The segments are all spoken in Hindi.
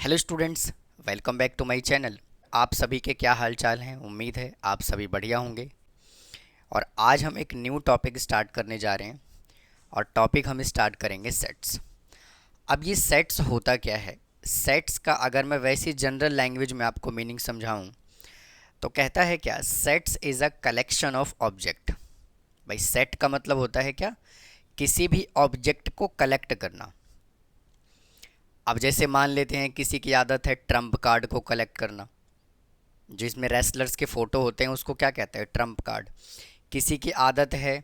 Hello students, welcome back to my channel. आप सभी के क्या हाल चाल हैं? उम्मीद है आप सभी बढ़िया होंगे। और आज हम एक न्यू टॉपिक स्टार्ट करने जा रहे हैं और टॉपिक हम स्टार्ट करेंगे सेट्स। अब ये सेट्स होता क्या है? सेट्स का अगर मैं वैसी जनरल लैंग्वेज में आपको मीनिंग समझाऊं तो कहता है क्या, sets is a collection of object. भाई सेट का मतलब होता है क्या? किसी भी ऑब्जेक्ट को कलेक्ट करना। अब जैसे मान लेते हैं किसी की आदत है ट्रम्प कार्ड को कलेक्ट करना, जिसमें रेसलर्स के फ़ोटो होते हैं, उसको क्या कहते हैं? Trump card. किसी की आदत है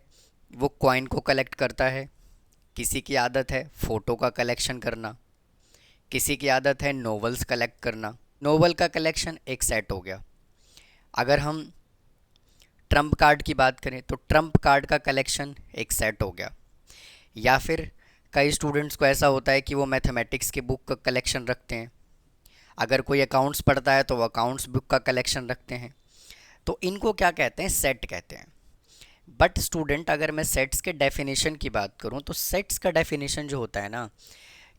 वो कॉइन को कलेक्ट करता है, किसी की आदत है फ़ोटो का कलेक्शन करना, किसी की आदत है नोवेल्स कलेक्ट करना। नोवेल का कलेक्शन एक सेट हो गया। अगर हम ट्रम्प कार्ड की बात करें तो ट्रम्प कार्ड का कलेक्शन एक सेट हो गया। या फिर कई स्टूडेंट्स को ऐसा होता है कि वो मैथमेटिक्स की बुक का कलेक्शन रखते हैं। अगर कोई अकाउंट्स पढ़ता है तो वो अकाउंट्स बुक का कलेक्शन रखते हैं। तो इनको क्या कहते हैं? सेट कहते हैं। बट स्टूडेंट, अगर मैं सेट्स के डेफिनेशन की बात करूं तो सेट्स का डेफिनेशन जो होता है ना,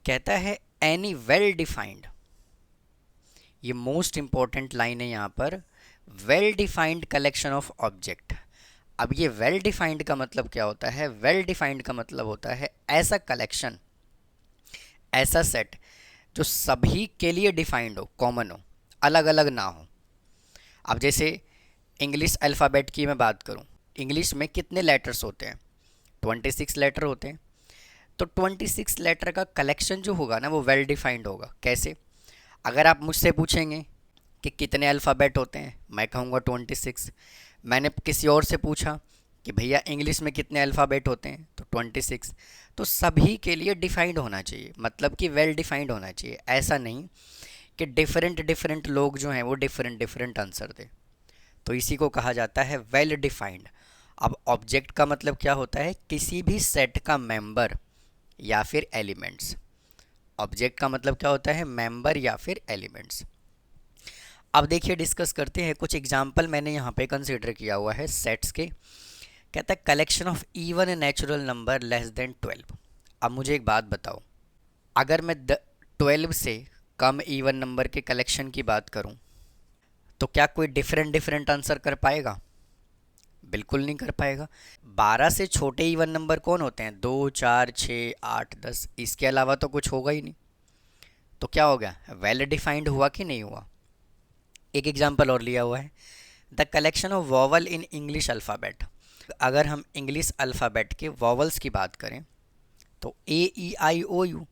कहता है एनी वेल डिफाइंड। ये मोस्ट इंपॉर्टेंट लाइन है यहाँ पर, well defined collection of object. अब ये वेल डिफाइंड का मतलब क्या होता है? वेल डिफाइंड का मतलब होता है ऐसा कलेक्शन, ऐसा सेट जो सभी के लिए डिफाइंड हो, कॉमन हो, अलग अलग ना हो। अब जैसे इंग्लिश अल्फ़ाबेट की मैं बात करूं, इंग्लिश में कितने लेटर्स होते हैं? 26 लेटर होते हैं। तो 26 लेटर का कलेक्शन जो होगा ना, वो वेल डिफाइंड होगा। कैसे? अगर आप मुझसे पूछेंगे कि कितने अल्फ़ाबेट होते हैं, मैं कहूँगा 26। मैंने किसी और से पूछा कि भैया इंग्लिश में कितने अल्फ़ाबेट होते हैं, तो 26। तो सभी के लिए डिफाइंड होना चाहिए, मतलब कि वेल डिफाइंड होना चाहिए। ऐसा नहीं कि डिफरेंट डिफरेंट लोग जो हैं वो डिफरेंट डिफरेंट आंसर दें। तो इसी को कहा जाता है वेल डिफाइंड। अब ऑब्जेक्ट का मतलब क्या होता है? किसी भी सेट का मेंबर या फिर एलिमेंट्स। ऑब्जेक्ट का मतलब क्या होता है? मेंबर या फिर एलिमेंट्स। अब देखिए, डिस्कस करते हैं कुछ एग्जाम्पल मैंने यहाँ पे कंसिडर किया हुआ है सेट्स के। कहता है collection of even natural number less then 12। अब मुझे एक बात बताओ, अगर मैं 12 से कम इवन नंबर के कलेक्शन की बात करूँ तो क्या कोई डिफरेंट डिफरेंट आंसर कर पाएगा? बिल्कुल नहीं कर पाएगा। 12 से छोटे इवन नंबर कौन होते हैं? 2, 4, 6, 8, 10। इसके अलावा तो कुछ होगा ही नहीं। तो क्या हो गया? वेल डिफाइंड हुआ कि नहीं हुआ? एक एग्जांपल और लिया हुआ है, the collection of vowel in English alphabet. अगर हम इंग्लिश अल्फ़ाबेट के वॉवल्स की बात करें तो A E I O U,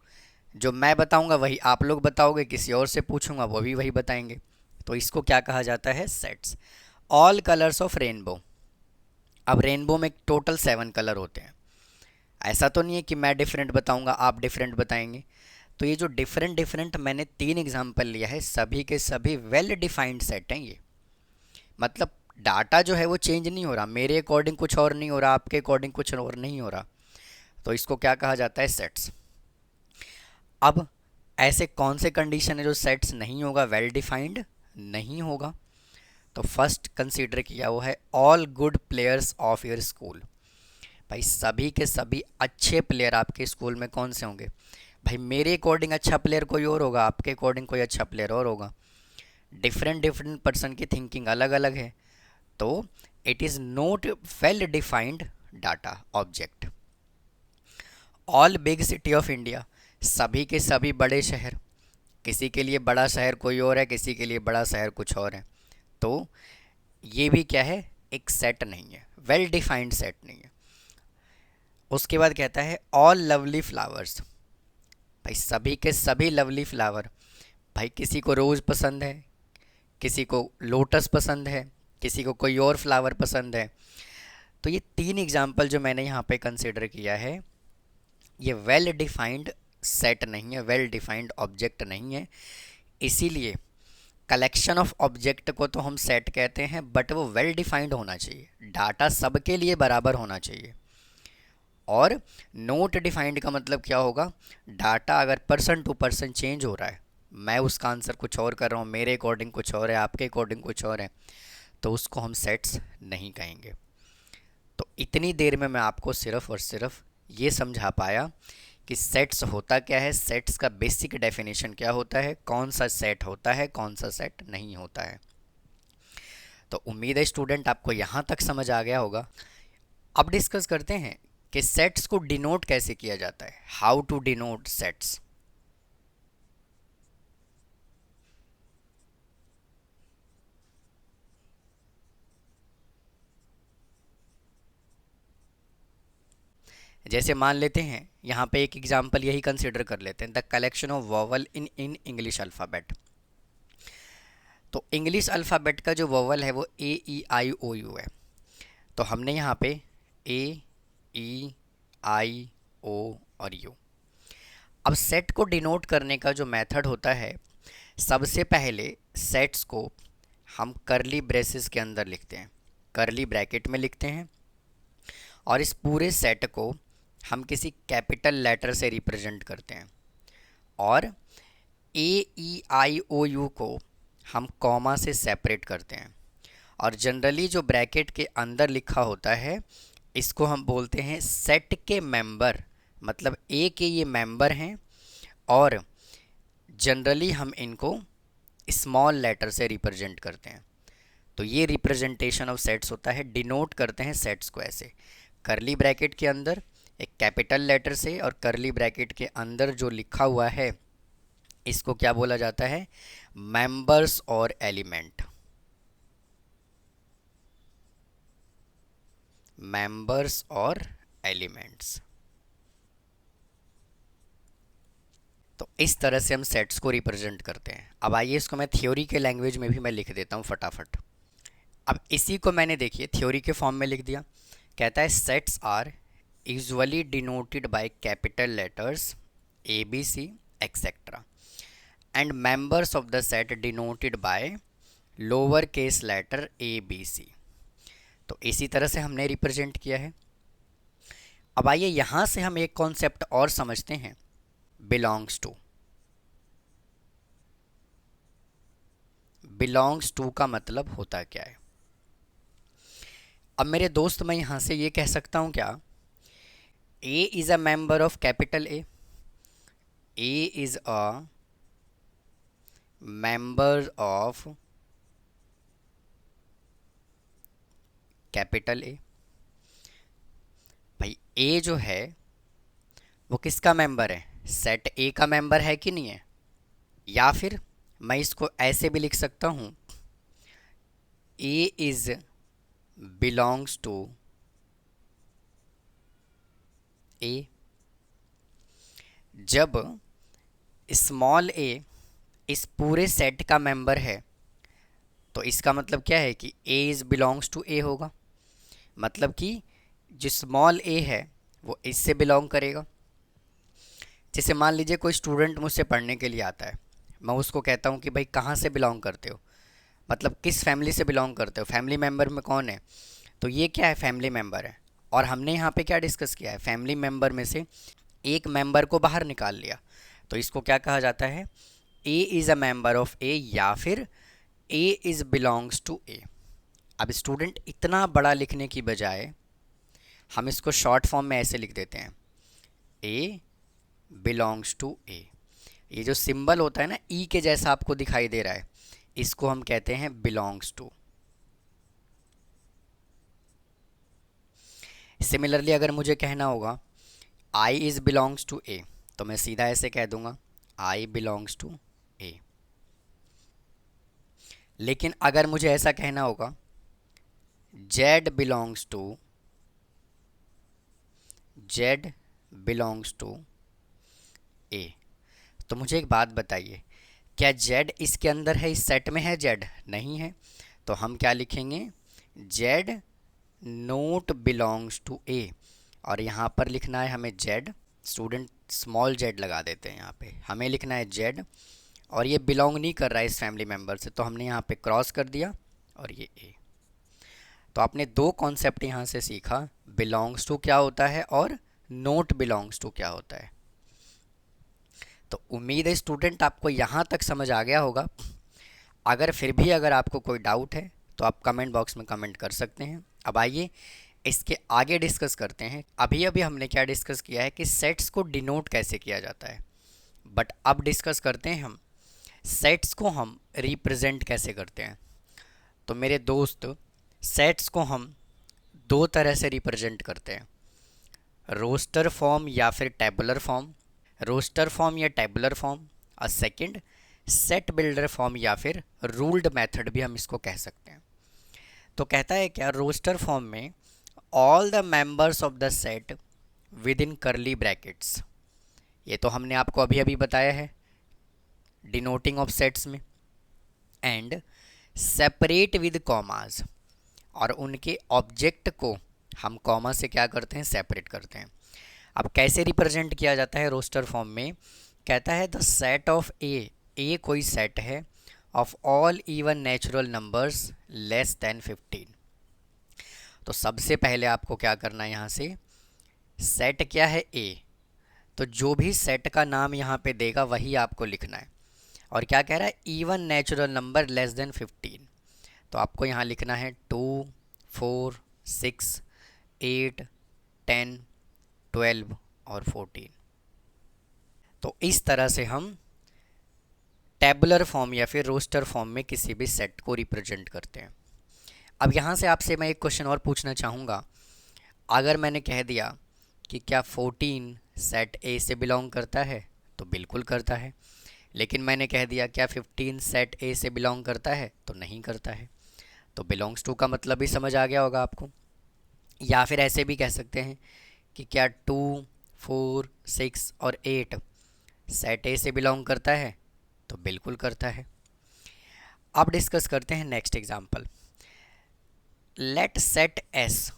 जो मैं बताऊंगा वही आप लोग बताओगे, किसी और से पूछूंगा वो भी वही बताएंगे। तो इसको क्या कहा जाता है? Sets. All colours of rainbow. अब रेनबो में टोटल 7 कलर होते हैं। ऐसा तो नहीं है कि मैं डिफरेंट बताऊंगा आप डिफरेंट बताएंगे। तो ये जो डिफरेंट डिफरेंट मैंने 3 एग्जांपल लिया है, सभी के सभी वेल डिफाइंड सेट हैं ये। मतलब डाटा जो है वो चेंज नहीं हो रहा, मेरे अकॉर्डिंग कुछ और नहीं हो रहा, आपके अकॉर्डिंग कुछ और नहीं हो रहा। तो इसको क्या कहा जाता है? सेट्स। अब ऐसे कौन से कंडीशन है जो सेट्स नहीं होगा, वेल डिफाइंड नहीं होगा? तो फर्स्ट कंसीडर किया हुआ है all good players of your school. भाई सभी के सभी अच्छे प्लेयर आपके स्कूल में कौन से होंगे? भाई मेरे अकॉर्डिंग अच्छा प्लेयर कोई और होगा, आपके अकॉर्डिंग कोई अच्छा प्लेयर और होगा। डिफरेंट डिफरेंट पर्सन की थिंकिंग अलग अलग है। तो it is not well defined data object. All big city of India, सभी के सभी बड़े शहर। किसी के लिए बड़ा शहर कोई और है, किसी के लिए बड़ा शहर कुछ और है। तो ये भी क्या है? एक सेट नहीं है, वेल डिफाइंड सेट नहीं है। उसके बाद कहता है ऑल लवली फ्लावर्स। भाई सभी के सभी लवली फ्लावर। भाई किसी को रोज़ पसंद है, किसी को लोटस पसंद है, किसी को कोई और फ्लावर पसंद है। तो ये 3 एग्जाम्पल जो मैंने यहाँ पे कंसिडर किया है, ये वेल डिफाइंड सेट नहीं है, वेल डिफाइंड ऑब्जेक्ट नहीं है। इसीलिए कलेक्शन ऑफ ऑब्जेक्ट को तो हम सेट कहते हैं, बट वो वेल डिफाइंड होना चाहिए, डाटा सबके लिए बराबर होना चाहिए। और नोट डिफाइंड का मतलब क्या होगा? डाटा अगर पर्सन टू पर्सन चेंज हो रहा है, मैं उसका आंसर कुछ और कर रहा हूँ, मेरे अकॉर्डिंग कुछ और है, आपके अकॉर्डिंग कुछ और है, तो उसको हम सेट्स नहीं कहेंगे। तो इतनी देर में मैं आपको सिर्फ और सिर्फ ये समझा पाया कि सेट्स होता क्या है, सेट्स का बेसिक डेफिनेशन क्या होता है, कौन सा सेट होता है, कौन सा सेट नहीं होता है। तो उम्मीद है स्टूडेंट आपको यहाँ तक समझ आ गया होगा। अब डिस्कस करते हैं कि सेट्स को डिनोट कैसे किया जाता है, हाउ टू डिनोट सेट्स। जैसे मान लेते हैं यहाँ पे एक एग्जांपल यही कंसिडर कर लेते हैं, the collection of vowel in English alphabet. तो इंग्लिश अल्फ़ाबेट का जो वॉवल है वो A E I O U है। तो हमने यहाँ पे A E I O और U। अब सेट को डिनोट करने का जो मेथड होता है, सबसे पहले सेट्स को हम करली ब्रेसेस के अंदर लिखते हैं, करली ब्रैकेट में लिखते हैं, और इस पूरे सेट को हम किसी कैपिटल लेटर से रिप्रेजेंट करते हैं, और A E I O U को हम कॉमा से सेपरेट करते हैं। और जनरली जो ब्रैकेट के अंदर लिखा होता है, इसको हम बोलते हैं सेट के मेंबर, मतलब ए के ये मेंबर हैं, और जनरली हम इनको स्मॉल लेटर से रिप्रेजेंट करते हैं। तो ये रिप्रेजेंटेशन ऑफ सेट्स होता है, डिनोट करते हैं सेट्स को ऐसे, करली ब्रैकेट के अंदर एक कैपिटल लेटर से, और करली ब्रैकेट के अंदर जो लिखा हुआ है इसको क्या बोला जाता है, मेंबर्स और एलिमेंट, मेंबर्स और एलिमेंट्स। तो इस तरह से हम सेट्स को रिप्रेजेंट करते हैं। अब आइए इसको मैं थ्योरी के लैंग्वेज में भी मैं लिख देता हूँ फटाफट। अब इसी को मैंने देखिए थ्योरी के फॉर्म में लिख दिया। कहता है sets are usually denoted by capital letters ABC etcetera, and members of the set denoted by lower case letter ABC। तो इसी तरह से हमने रिप्रेजेंट किया है। अब आइए यहाँ से हम एक कॉन्सेप्ट और समझते हैं, बिलोंग्स टू। बिलोंग्स टू का मतलब होता क्या है। अब मेरे दोस्त, मैं यहाँ से ये कह सकता हूँ क्या, A is a member of capital A, A is a member of capital A। भाई A जो है वो किसका मेंबर है, सेट A का मेंबर है कि नहीं है। या फिर मैं इसको ऐसे भी लिख सकता हूँ, A is belongs to A। जब स्मॉल a इस पूरे सेट का मेंबर है, तो इसका मतलब क्या है कि A is belongs to A होगा। मतलब कि जो स्मॉल a है वो इससे बिलोंग करेगा। जैसे मान लीजिए कोई स्टूडेंट मुझसे पढ़ने के लिए आता है, मैं उसको कहता हूँ कि भाई कहाँ से बिलोंग करते हो, मतलब किस फैमिली से बिलोंग करते हो, फैमिली मेम्बर में कौन है। तो ये क्या है, फैमिली मेम्बर है। और हमने यहाँ पे क्या डिस्कस किया है, फैमिली मेम्बर में से एक मेंबर को बाहर निकाल लिया। तो इसको क्या कहा जाता है, A is a member of A, या फिर A is belongs to A। अब स्टूडेंट इतना बड़ा लिखने की बजाय हम इसको शॉर्ट फॉर्म में ऐसे लिख देते हैं, A बिलोंग्स टू A। ये जो सिंबल होता है ना E के जैसा आपको दिखाई दे रहा है, इसको हम कहते हैं बिलोंग्स टू। सिमिलरली अगर मुझे कहना होगा I is belongs to A, तो मैं सीधा ऐसे कह दूंगा I बिलोंग्स टू A। लेकिन अगर मुझे ऐसा कहना होगा Z बिलोंग्स टू A, तो मुझे एक बात बताइए, क्या Z इसके अंदर है, इस सेट में है Z? नहीं है। तो हम क्या लिखेंगे, Z not belongs to A। और यहाँ पर लिखना है हमें Z, स्टूडेंट स्मॉल z लगा देते हैं यहाँ पे, हमें लिखना है Z, और ये बिलोंग नहीं कर रहा है इस फैमिली मेम्बर से, तो हमने यहाँ पे क्रॉस कर दिया और ये A। तो आपने दो कॉन्सेप्ट यहाँ से सीखा, बिलोंग्स टू क्या होता है और नोट बिलोंग्स टू क्या होता है। तो उम्मीद है स्टूडेंट आपको यहाँ तक समझ आ गया होगा। अगर फिर भी अगर आपको कोई डाउट है तो आप कमेंट बॉक्स में कमेंट कर सकते हैं। अब आइए इसके आगे डिस्कस करते हैं। अभी अभी हमने क्या डिस्कस किया है कि सेट्स को डिनोट कैसे किया जाता है, बट अब डिस्कस करते हैं हम सेट्स को हम रिप्रेजेंट कैसे करते हैं। तो मेरे दोस्त, सेट्स को हम दो तरह से रिप्रेजेंट करते हैं, रोस्टर फॉर्म या फिर टेबुलर फॉर्म। रोस्टर फॉर्म या टेबुलर फॉर्म, और सेकंड सेट बिल्डर फॉर्म या फिर रूल्ड मेथड भी हम इसको कह सकते हैं। तो कहता है क्या, रोस्टर फॉर्म में all the members of the set with in करली ब्रैकेट्स, ये तो हमने आपको अभी अभी बताया है डिनोटिंग ऑफ सेट्स में, एंड सेपरेट विद कॉमाज, और उनके ऑब्जेक्ट को हम कॉमा से क्या करते हैं, सेपरेट करते हैं। अब कैसे रिप्रेजेंट किया जाता है रोस्टर फॉर्म में, कहता है द सेट ऑफ ए कोई सेट है of all even natural numbers less than 15। तो सबसे पहले आपको क्या करना है, यहाँ से सेट क्या है, ए, तो जो भी सेट का नाम यहाँ पे देगा वही आपको लिखना है। और क्या कह रहा है, even natural number less than 15, तो आपको यहाँ लिखना है 2, 4, 6, 8, 10, 12 और 14। तो इस तरह से हम टेबुलर फॉर्म या फिर रोस्टर फॉर्म में किसी भी सेट को रिप्रेजेंट करते हैं। अब यहाँ से आपसे मैं एक क्वेश्चन और पूछना चाहूँगा, अगर मैंने कह दिया कि क्या 14 सेट ए से बिलोंग करता है, तो बिल्कुल करता है। लेकिन मैंने कह दिया क्या 15 सेट ए से बिलोंग करता है, तो नहीं करता है। तो बिलोंग्स टू का मतलब भी समझ आ गया होगा आपको। या फिर ऐसे भी कह सकते हैं कि क्या 2, 4, 6 और 8 सेट ए से बिलोंग करता है, तो बिल्कुल करता है। अब डिस्कस करते हैं next example. Let set S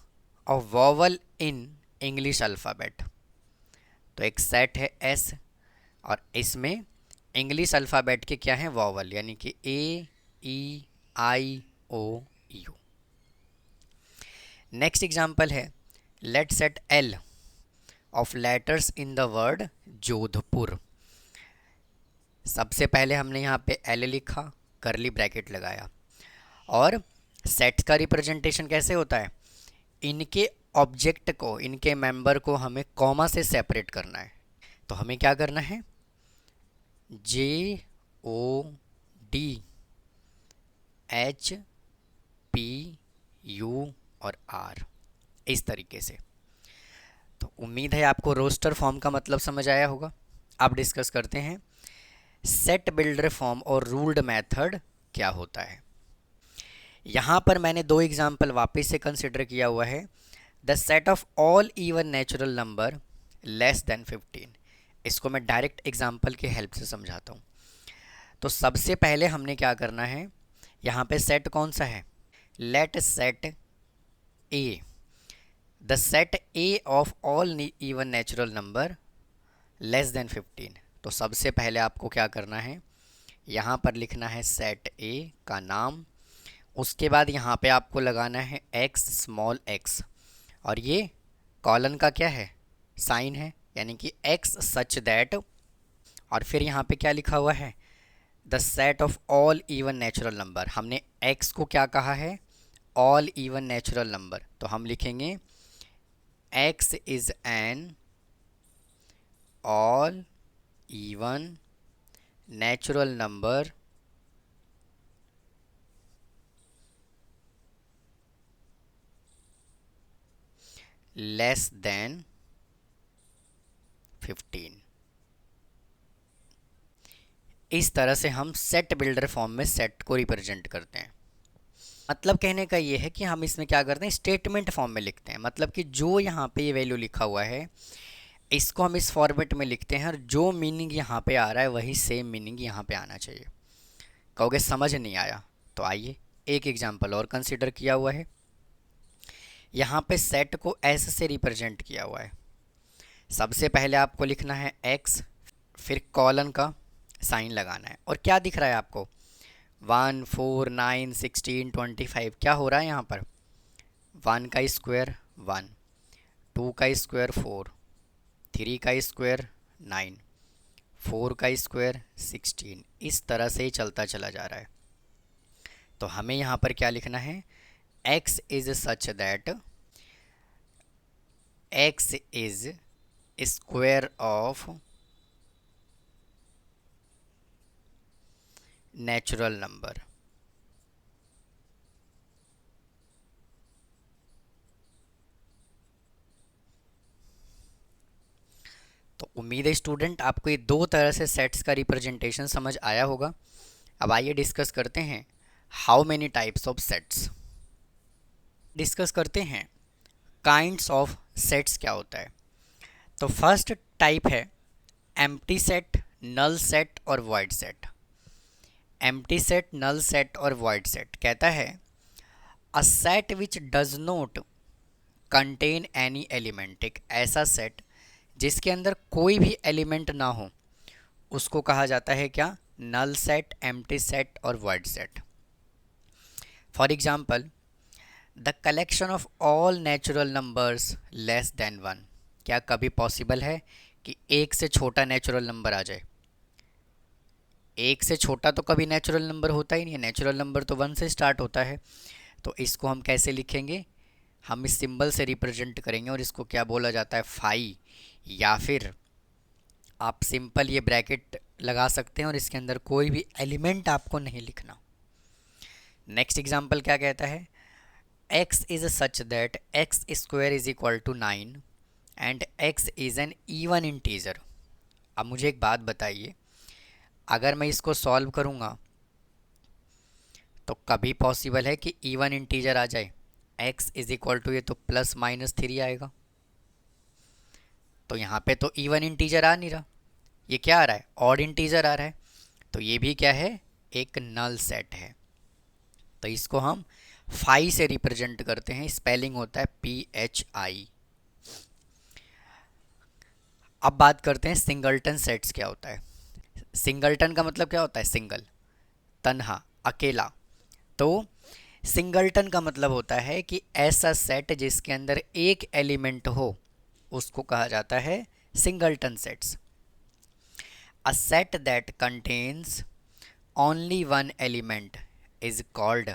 of vowel in English alphabet. तो एक सेट है एस और इसमें इंग्लिश अल्फ़ाबेट के क्या हैं, वॉवल, यानी कि A, E, I, O, U. Next example है let set L of letters in the word Jodhpur. सबसे पहले हमने यहाँ पे एल लिखा, करली ब्रैकेट लगाया, और सेट्स का रिप्रेजेंटेशन कैसे होता है, इनके ऑब्जेक्ट को, इनके मेंबर को हमें कॉमा से सेपरेट करना है। तो हमें क्या करना है, JODHPU और R, इस तरीके से। तो उम्मीद है आपको रोस्टर फॉर्म का मतलब समझ आया होगा। अब डिस्कस करते हैं सेट बिल्डर फॉर्म और रूल्ड मेथड क्या होता है। यहाँ पर मैंने दो एग्जाम्पल वापस से कंसिडर किया हुआ है। The set of all even natural number less than 15, इसको मैं डायरेक्ट एग्जाम्पल की हेल्प से समझाता हूँ। तो सबसे पहले हमने क्या करना है, यहाँ पे सेट कौन सा है, let set A, the set A of all even natural number less than 15। तो सबसे पहले आपको क्या करना है, यहाँ पर लिखना है सेट ए का नाम, उसके बाद यहाँ पे आपको लगाना है x स्मॉल x, और ये कॉलन का क्या है, साइन है, यानी कि x सच दैट, और फिर यहाँ पे क्या लिखा हुआ है, the set of all even natural number. हमने x को क्या कहा है, ऑल इवन नेचुरल नंबर, तो हम लिखेंगे x is an all even natural number less than 15। इस तरह से हम सेट बिल्डर फॉर्म में सेट को रिप्रेजेंट करते हैं। मतलब कहने का ये है कि हम इसमें क्या करते हैं, स्टेटमेंट फॉर्म में लिखते हैं। मतलब कि जो यहाँ पे ये वैल्यू लिखा हुआ है, इसको हम इस फॉर्मेट में लिखते हैं, और जो मीनिंग यहाँ पे आ रहा है वही सेम मीनिंग यहाँ पे आना चाहिए। कहोगे समझ नहीं आया, तो आइए एक एग्जाम्पल और कंसिडर किया हुआ है। यहाँ पे सेट को एस से रिप्रेजेंट किया हुआ है। सबसे पहले आपको लिखना है x, फिर कॉलन का साइन लगाना है, और क्या दिख रहा है आपको, 1, 4, 9, 16, 25, क्या हो रहा है यहाँ पर, 1 का स्क्वायर 1, 2 का स्क्वायर 4, 3 का स्क्वायर 9, 4 का स्क्वायर 16, इस तरह से ही चलता चला जा रहा है। तो हमें यहाँ पर क्या लिखना है, x is such that x is square of natural number. तो उम्मीद है स्टूडेंट आपको ये दो तरह से सेट्स का रिप्रेजेंटेशन समझ आया होगा। अब आइए डिस्कस करते हैं how many types of sets. Discuss करते हैं काइंड्स ऑफ सेट्स क्या होता है। तो फर्स्ट टाइप है एम्प्टी सेट, नल सेट और void set. Empty set, null set और वॉइड सेट कहता है a set which does not contain any element. एक ऐसा सेट जिसके अंदर कोई भी एलिमेंट ना हो उसको कहा जाता है क्या? नल सेट, एम्प्टी सेट और void set. For example the collection of all natural numbers less than one. क्या कभी पॉसिबल है कि एक से छोटा नेचुरल नंबर आ जाए? एक से छोटा तो कभी नेचुरल नंबर होता ही नहीं है। नेचुरल नंबर तो वन से स्टार्ट होता है। तो इसको हम कैसे लिखेंगे? हम इस सिंबल से रिप्रेजेंट करेंगे और इसको क्या बोला जाता है? फाई, या फिर आप सिंपल ये ब्रैकेट लगा सकते हैं और इसके अंदर कोई भी एलिमेंट आपको नहीं लिखना। नेक्स्ट एग्जाम्पल क्या कहता है? x is such that x square is equal to 9 and x is an even integer. अब मुझे एक बात बताइए, अगर मैं इसको सॉल्व करूँगा तो कभी पॉसिबल है कि इवन इंटीजर आ जाए? x इज इक्वल टू ये तो प्लस माइनस 3 आएगा। तो यहाँ पे तो इवन इंटीजर आ नहीं रहा, ये क्या आ रहा है? ऑड इंटीजर आ रहा है। तो ये भी क्या है? एक नल सेट है। तो इसको हम फाई से रिप्रेजेंट करते हैं। स्पेलिंग होता है PHI। अब बात करते हैं सिंगलटन सेट्स क्या होता है। सिंगलटन का मतलब क्या होता है? सिंगल, तन्हा, अकेला। तो सिंगलटन का मतलब होता है कि ऐसा सेट जिसके अंदर एक एलिमेंट हो उसको कहा जाता है singleton sets. A set that contains only one element is called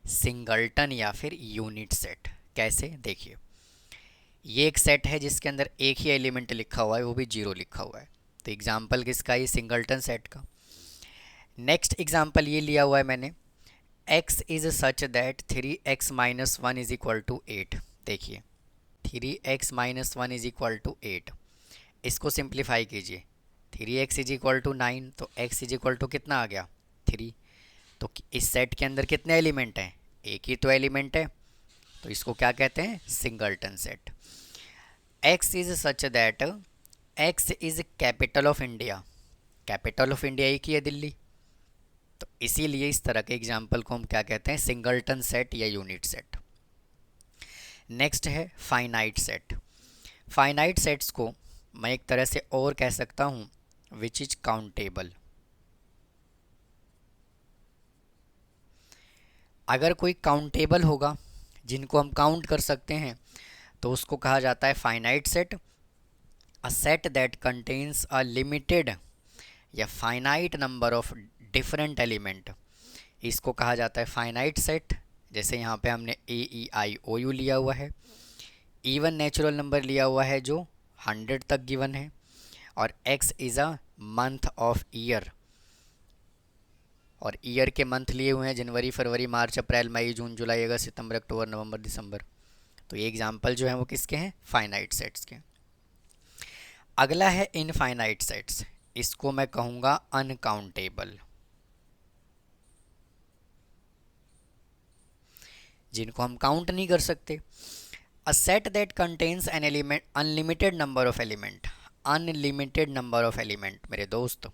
singleton या फिर यूनिट सेट। कैसे? देखिए, ये एक सेट है जिसके अंदर एक ही एलिमेंट लिखा हुआ है, वो भी 0 लिखा हुआ है। तो एग्जाम्पल किसका? ये सिंगलटन सेट का। नेक्स्ट एग्जाम्पल ये लिया हुआ है मैंने, x is such that 3x minus 1 is equal to 8। देखिए 3x minus 1 is equal to 8। इसको सिंप्लीफाई कीजिए, 3x इज इक्वल टू 9, तो x इज इक्वल टू कितना आ गया? 3। तो इस सेट के अंदर कितने एलिमेंट हैं? एक ही तो एलिमेंट है। तो इसको क्या कहते हैं? Singleton set. x is such that x is capital of India. Capital of India एक ही है, दिल्ली। तो इसीलिए इस तरह के एग्जाम्पल को हम क्या कहते हैं? सिंगलटन सेट या यूनिट सेट। नेक्स्ट है फाइनाइट सेट। फाइनाइट सेट्स को मैं एक तरह से और कह सकता हूँ विच इज काउंटेबल। अगर कोई काउंटेबल होगा जिनको हम काउंट कर सकते हैं तो उसको कहा जाता है finite set. A set that contains a limited या finite number of different element, इसको कहा जाता है फाइनाइट सेट। जैसे यहाँ पे हमने AEIOU लिया हुआ है, इवन नेचुरल नंबर लिया हुआ है जो 100 तक गिवन है, और x is a month of year, और ईयर के मंथ लिए हुए हैं जनवरी, फरवरी, मार्च, अप्रैल, मई, जून, जुलाई, अगस्त, सितंबर, अक्टूबर, नवंबर, दिसंबर। तो ये एग्जाम्पल जो है वो किसके हैं? फाइनाइट सेट्स के। अगला है इनफाइनाइट सेट्स। इसको मैं कहूँगा अनकाउंटेबल, जिनको हम काउंट नहीं कर सकते। अ set that contains an element unlimited number of element. Unlimited number of element मेरे दोस्त,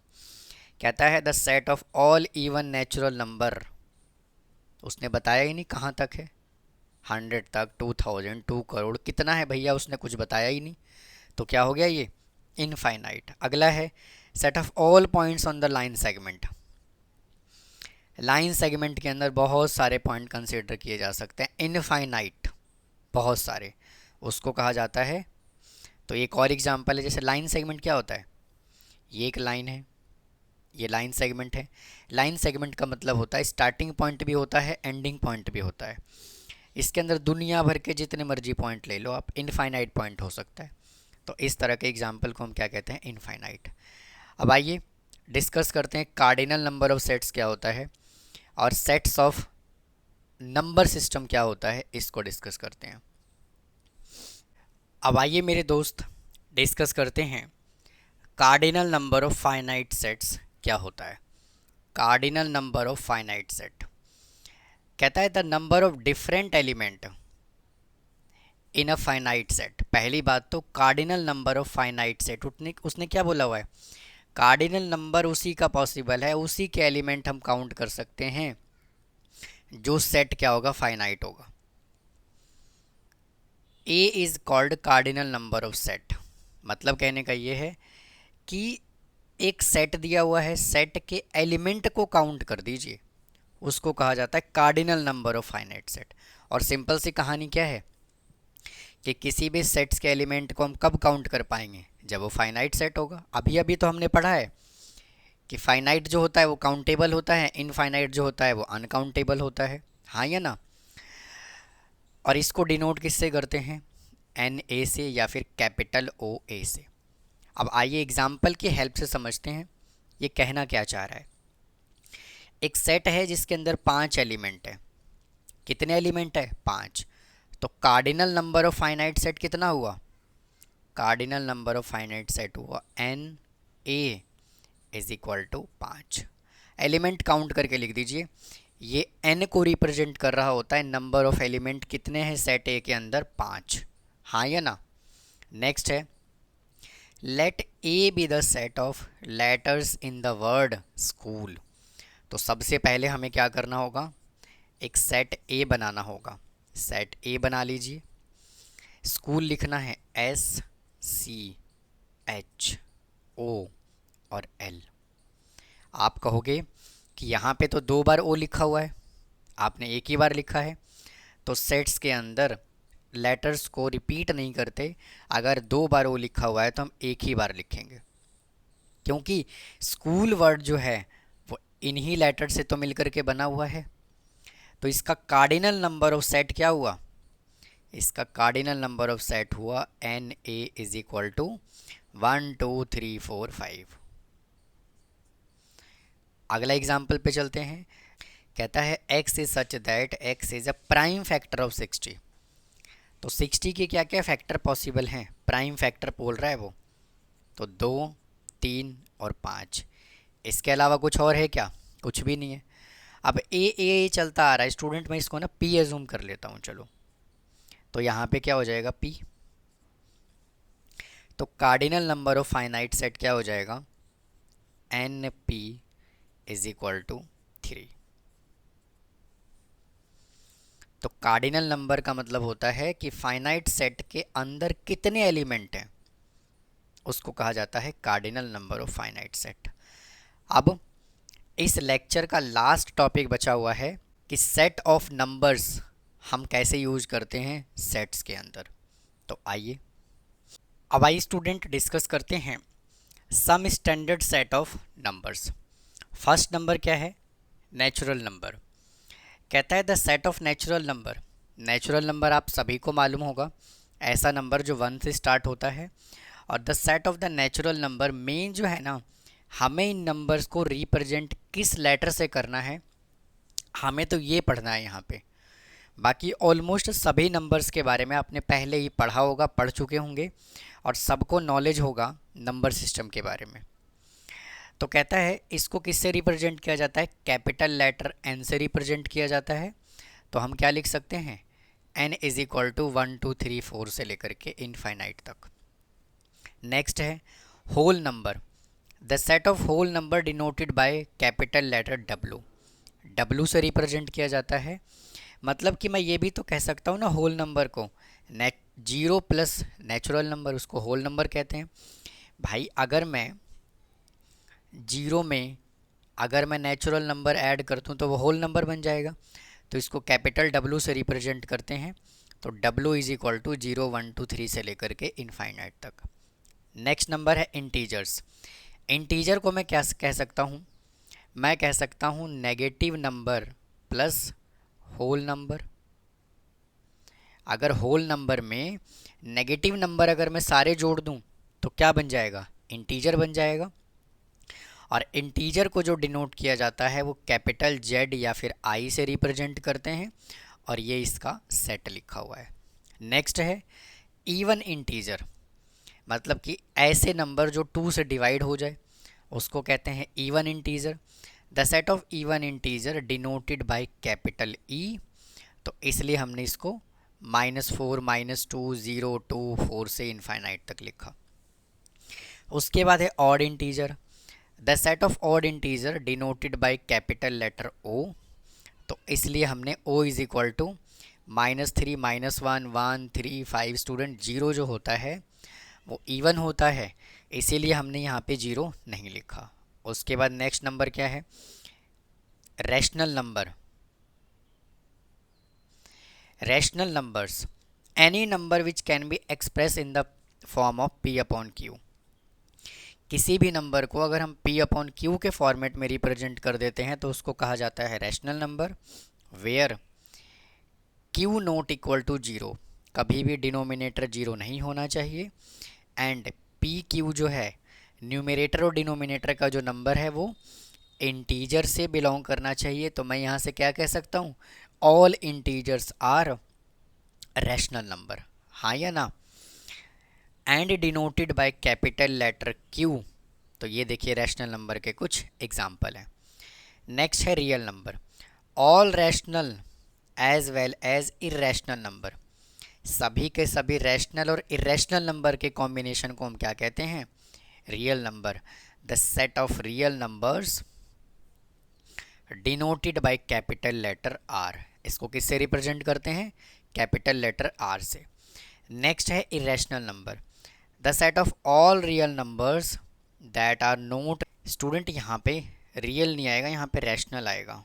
कहता है the set of all even natural number. उसने बताया ही नहीं कहाँ तक है, 100 तक, 2000, 2 करोड़, कितना है भैया उसने कुछ बताया ही नहीं। तो क्या हो गया ये? इनफाइनाइट। अगला है set of all points on the line segment. Line segment के अंदर बहुत सारे पॉइंट कंसिडर किए जा सकते हैं, इनफाइनाइट, बहुत सारे, उसको कहा जाता है। तो एक और एग्जांपल है, जैसे लाइन सेगमेंट क्या होता है? ये एक लाइन है, ये लाइन सेगमेंट है। लाइन सेगमेंट का मतलब होता है स्टार्टिंग पॉइंट भी होता है, एंडिंग पॉइंट भी होता है। इसके अंदर दुनिया भर के जितने मर्जी पॉइंट ले लो आप, इनफाइनाइट पॉइंट हो सकता है। तो इस तरह के एग्जाम्पल को हम क्या कहते हैं, इनफाइनाइट। अब आइए डिस्कस करते हैं कार्डिनल नंबर ऑफ सेट्स क्या होता है और सेट्स ऑफ नंबर सिस्टम क्या होता है, इसको डिस्कस करते हैं। अब आइए मेरे दोस्त डिस्कस करते हैं cardinal number of finite sets क्या होता है। Cardinal number of finite set कहता है the number of different element in a finite set. पहली बात तो cardinal number of finite set, उसने क्या बोला हुआ है, कार्डिनल नंबर उसी का पॉसिबल है, उसी के एलिमेंट हम काउंट कर सकते हैं जो सेट क्या होगा, फाइनाइट होगा। A is called cardinal number of set. मतलब कहने का ये है कि एक सेट दिया हुआ है, सेट के एलिमेंट को काउंट कर दीजिए, उसको कहा जाता है cardinal number of finite set. और सिंपल सी कहानी क्या है कि किसी भी सेट्स के एलिमेंट को हम कब काउंट कर पाएंगे, जब वो फाइनाइट सेट होगा। अभी अभी तो हमने पढ़ा है कि फाइनाइट जो होता है वो काउंटेबल होता है, इनफाइनाइट जो होता है वो अनकाउंटेबल होता है, हाँ या ना। और इसको डिनोट किससे करते हैं, एन ए से या फिर कैपिटल ओ ए से। अब आइए एग्जाम्पल की हेल्प से समझते हैं ये कहना क्या चाह रहा है। एक सेट है जिसके अंदर 5 एलिमेंट है। कितने एलिमेंट है, 5। तो cardinal number of finite set कितना हुआ, cardinal number of finite set हुआ n A is equal to 5। Element count करके लिख दीजिए, ये एन को रिप्रेजेंट कर रहा होता है नंबर ऑफ एलिमेंट कितने हैं सेट ए के अंदर, 5, हाँ या ना। नेक्स्ट है let A B the set of letters in the word school. तो सबसे पहले हमें क्या करना होगा, एक सेट ए बनाना होगा। सेट ए बना लीजिए, स्कूल लिखना है एस सी एच ओ और एल। आप कहोगे कि यहाँ पे तो 2 बार ओ लिखा हुआ है, आपने एक ही बार लिखा है। तो सेट्स के अंदर लेटर्स को रिपीट नहीं करते, अगर 2 बार ओ लिखा हुआ है तो हम एक ही बार लिखेंगे, क्योंकि स्कूल वर्ड जो है वो इन्हीं लेटर से तो मिलकर के बना हुआ है। तो इसका कार्डिनल नंबर ऑफ सेट क्या हुआ, इसका कार्डिनल नंबर ऑफ सेट हुआ n A is equal to 1 2 3 4 5। अगला एग्जाम्पल पे चलते हैं। कहता है x is such that x is a prime factor of 60। तो 60 के क्या क्या फैक्टर पॉसिबल हैं, प्राइम फैक्टर बोल रहा है वो, तो 2 3 और 5। इसके अलावा कुछ और है क्या, कुछ भी नहीं है। अब ए चलता आ रहा है स्टूडेंट, मैं इसको ना p एज्यूम कर लेता हूँ, चलो। तो यहाँ पे क्या हो जाएगा, p। तो cardinal number of finite set क्या हो जाएगा, n P is equal to 3। तो कार्डिनल नंबर का मतलब होता है कि फाइनाइट सेट के अंदर कितने एलिमेंट हैं, उसको कहा जाता है cardinal number of finite set. अब इस लेक्चर का लास्ट टॉपिक बचा हुआ है कि सेट ऑफ नंबर्स हम कैसे यूज करते हैं सेट्स के अंदर। तो आइए अब आइए स्टूडेंट डिस्कस करते हैं some standard set of numbers. First number क्या है, नेचुरल नंबर। कहता है the set of natural number. Natural number आप सभी को मालूम होगा, ऐसा नंबर जो 1 से स्टार्ट होता है। और the set of the natural number, main जो है ना, हमें इन नंबर्स को रिप्रेजेंट किस लेटर से करना है, हमें तो ये पढ़ना है यहाँ पे। बाकी ऑलमोस्ट सभी नंबर्स के बारे में आपने पहले ही पढ़ा होगा, पढ़ चुके होंगे, और सबको नॉलेज होगा नंबर सिस्टम के बारे में। तो कहता है इसको किससे रिप्रेजेंट किया जाता है, कैपिटल लेटर एन से रिप्रेजेंट किया जाता है। तो हम क्या लिख सकते हैं, एन इज इक्वल टू 1 2 3 4 से लेकर के इनफाइनाइट तक। नेक्स्ट है whole number. The set of whole number denoted by capital letter W. W से रिप्रेजेंट किया जाता है। मतलब कि मैं ये भी तो कह सकता हूँ ना, होल नंबर को 0 प्लस नेचुरल नंबर, उसको होल नंबर कहते हैं। भाई अगर मैं 0 में अगर मैं नेचुरल नंबर ऐड कर दूँ तो वो होल नंबर बन जाएगा। तो इसको कैपिटल डब्ल्यू से रिप्रेजेंट करते हैं। तो डब्ल्यू इज इक्वल टू 0 1 2 3 से लेकर के इनफाइनाइट तक। नेक्स्ट नंबर है इंटीजर्स। इंटीजर को मैं क्या कह सकता हूँ, मैं कह सकता हूँ negative number plus whole number. अगर होल नंबर में नेगेटिव नंबर अगर मैं सारे जोड़ दूं तो क्या बन जाएगा, इंटीजर बन जाएगा। और इंटीजर को जो डिनोट किया जाता है वो कैपिटल जेड या फिर आई से रिप्रेजेंट करते हैं, और ये इसका सेट लिखा हुआ है। नेक्स्ट है इवन इंटीजर, मतलब कि ऐसे नंबर जो 2 से डिवाइड हो जाए उसको कहते हैं even integer. The set of even integer denoted by capital E, तो इसलिए हमने इसको -4, -2, 0, 2, 4 से इनफाइनाइट तक लिखा। उसके बाद है odd integer. The set of odd integer denoted by capital letter O, तो इसलिए हमने O is equal to -3, -1, 1, 3, 5। Student zero जो होता है वो इवन होता है, इसीलिए हमने यहाँ पे जीरो नहीं लिखा। उसके बाद नेक्स्ट नंबर क्या है, rational number. Rational numbers, any number which can be express in the form of P upon Q। किसी भी नंबर को अगर हम P अपॉन Q के फॉर्मेट में रिप्रेजेंट कर देते हैं तो उसको कहा जाता है rational number, where Q not equal to 0, कभी भी डिनोमिनेटर 0 नहीं होना चाहिए, एंड PQ जो है न्यूमरेटर और डिनोमिनेटर का जो नंबर है वो इंटीजर से बिलोंग करना चाहिए। तो मैं यहाँ से क्या कह सकता हूँ, all integers are rational number, हाँ या ना। And denoted by capital letter Q, तो ये देखिए रैशनल नंबर के कुछ एग्जाम्पल हैं। नेक्स्ट है real number. All rational as well as irrational number, सभी के सभी रैशनल और इरेशनल नंबर के कॉम्बिनेशन को हम क्या कहते हैं, real number. The set of real numbers denoted by capital letter R, इसको किससे रिप्रेजेंट करते हैं, कैपिटल लेटर R से। नेक्स्ट है irrational number. The set of all real numbers that are not, student यहाँ पे रियल नहीं आएगा, यहाँ पे रैशनल आएगा।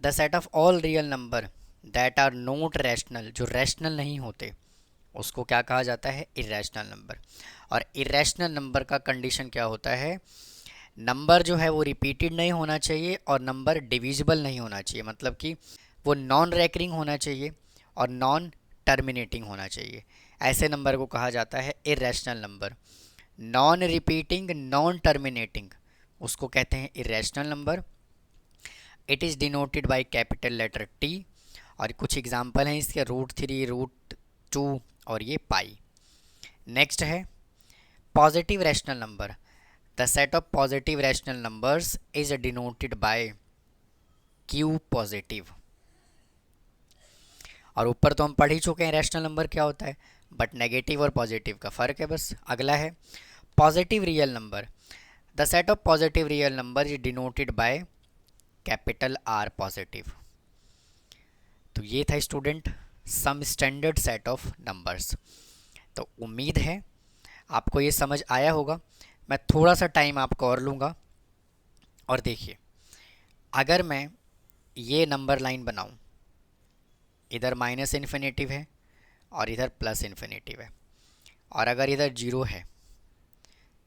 The set of all real number that are not rational, जो रैशनल नहीं होते उसको क्या कहा जाता है, इरेशनल नंबर। और इरेशनल नंबर का कंडीशन क्या होता है, नंबर जो है वो रिपीटेड नहीं होना चाहिए और नंबर डिविजिबल नहीं होना चाहिए, मतलब कि वो नॉन रैकरिंग होना चाहिए और नॉन टर्मिनेटिंग होना चाहिए। ऐसे नंबर को कहा जाता है irrational number. Non repeating, non terminating, उसको कहते हैं irrational number. It is denoted by capital letter T, और कुछ एग्जाम्पल हैं इसके, √3, √2 और ये पाई। नेक्स्ट है positive rational number. The set of positive rational numbers is denoted bye Q positive. और ऊपर तो हम पढ़ ही चुके हैं रैशनल नंबर क्या होता है, बट नेगेटिव और पॉजिटिव का फ़र्क है बस। अगला है positive real number. The set of positive real number is denoted by capital R positive. तो ये था student some standard set of numbers. तो उम्मीद है आपको ये समझ आया होगा। मैं थोड़ा सा टाइम आपको और लूँगा, और देखिए अगर मैं ये नंबर लाइन बनाऊँ, इधर माइनस इन्फिनेटिव है और इधर प्लस इन्फिनेटिव है, और अगर इधर 0 है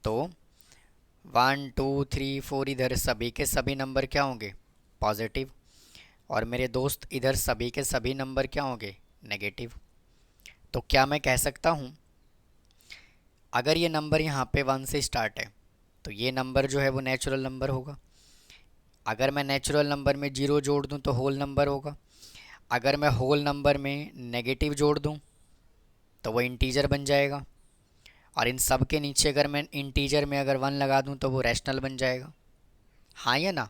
तो 1, 2, 3, 4 इधर सभी के सभी नंबर क्या होंगे, पॉजिटिव, और मेरे दोस्त इधर सभी के सभी नंबर क्या होंगे, नेगेटिव। तो क्या मैं कह सकता हूँ, अगर ये नंबर यहाँ पे 1 से स्टार्ट है तो ये नंबर जो है वो नेचुरल नंबर होगा। अगर मैं नेचुरल नंबर में 0 जोड़ दूँ तो होल नंबर होगा। अगर मैं होल नंबर में नेगेटिव जोड़ दूँ तो वो इंटीजर बन जाएगा। और इन सब के नीचे अगर मैं इंटीजर में अगर 1 लगा दूँ तो वो रैशनल बन जाएगा, हाँ या ना।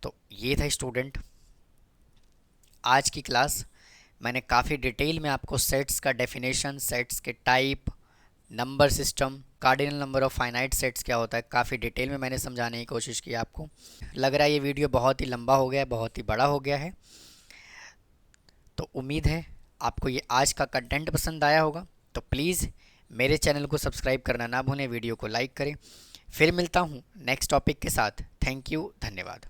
तो ये था स्टूडेंट आज की क्लास। मैंने काफ़ी डिटेल में आपको सेट्स का डेफिनेशन, सेट्स के type, number system, cardinal number of finite sets क्या होता है, काफ़ी डिटेल में मैंने समझाने की कोशिश की आपको। लग रहा है ये वीडियो बहुत ही लंबा हो गया है, बहुत ही बड़ा हो गया है। तो उम्मीद है आपको ये आज का कंटेंट पसंद आया होगा। तो प्लीज़ मेरे चैनल को सब्सक्राइब करना ना भूलें, वीडियो को लाइक करें। फिर मिलता हूँ नेक्स्ट टॉपिक के साथ। थैंक यू, धन्यवाद।